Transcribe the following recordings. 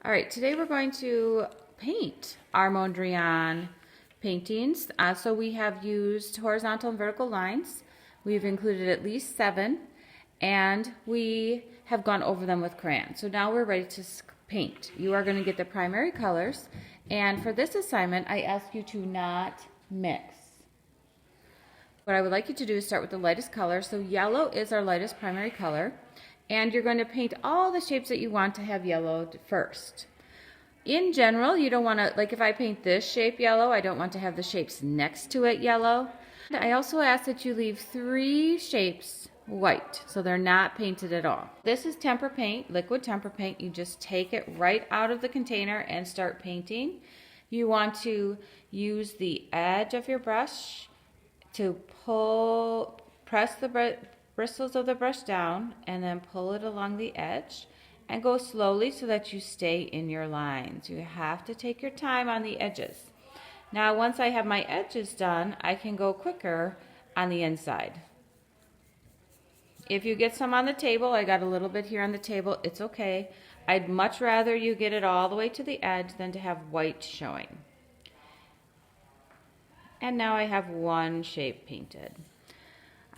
All right, today we're going to paint our Mondrian paintings. So we have used horizontal and vertical lines. We've included at least 7, and we have gone over them with crayons. So now we're ready to paint. You are going to get the primary colors, and for this assignment, I ask you to not mix. What I would like you to do is start with the lightest color. So yellow is our lightest primary color. And you're going to paint all the shapes that you want to have yellowed first. In general, you don't want to, like if I paint this shape yellow, I don't want to have the shapes next to it yellow. I also ask that you leave 3 shapes white, so they're not painted at all. This is tempera paint, liquid tempera paint. You just take it right out of the container and start painting. You want to use the edge of your brush to press the bristles of the brush down and then pull it along the edge and go slowly so that you stay in your lines. You have to take your time on the edges. Now once I have my edges done, I can go quicker on the inside. If you get some on the table, I got a little bit here on the table, it's okay. I'd much rather you get it all the way to the edge than to have white showing. And now I have one shape painted.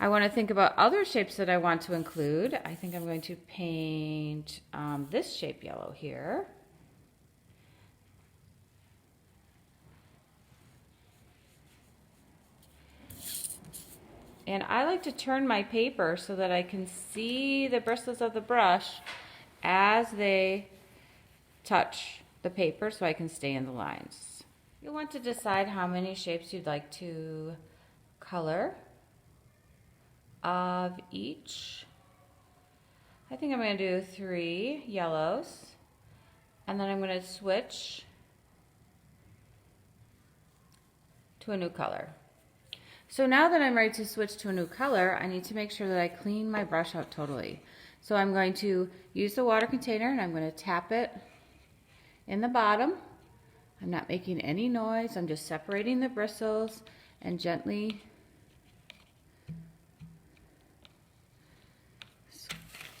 I want to think about other shapes that I want to include. I think I'm going to paint this shape yellow here. And I like to turn my paper so that I can see the bristles of the brush as they touch the paper so I can stay in the lines. You'll want to decide how many shapes you'd like to color of each. I think I'm going to do 3 yellows, and then I'm going to switch to a new color. So now that I'm ready to switch to a new color, I need to make sure that I clean my brush out totally. So I'm going to use the water container and I'm going to tap it in the bottom. I'm not making any noise, I'm just separating the bristles and gently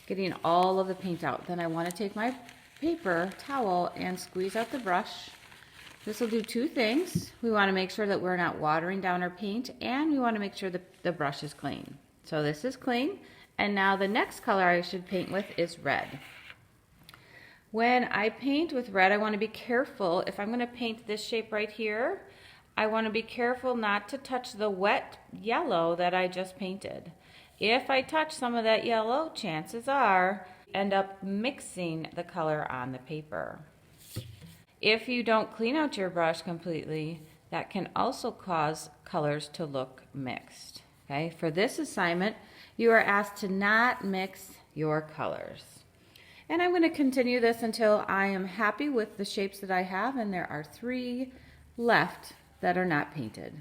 getting all of the paint out. Then I want to take my paper towel and squeeze out the brush. This will do 2 things. We want to make sure that we're not watering down our paint, and we want to make sure that the brush is clean. So this is clean, and now the next color I should paint with is red. When I paint with red, I want to be careful. If I'm going to paint this shape right here, I want to be careful not to touch the wet yellow that I just painted. If I touch some of that yellow, chances are end up mixing the color on the paper. If you don't clean out your brush completely, that can also cause colors to look mixed. Okay? For this assignment, you are asked to not mix your colors. And I'm going to continue this until I am happy with the shapes that I have, and there are 3 left that are not painted.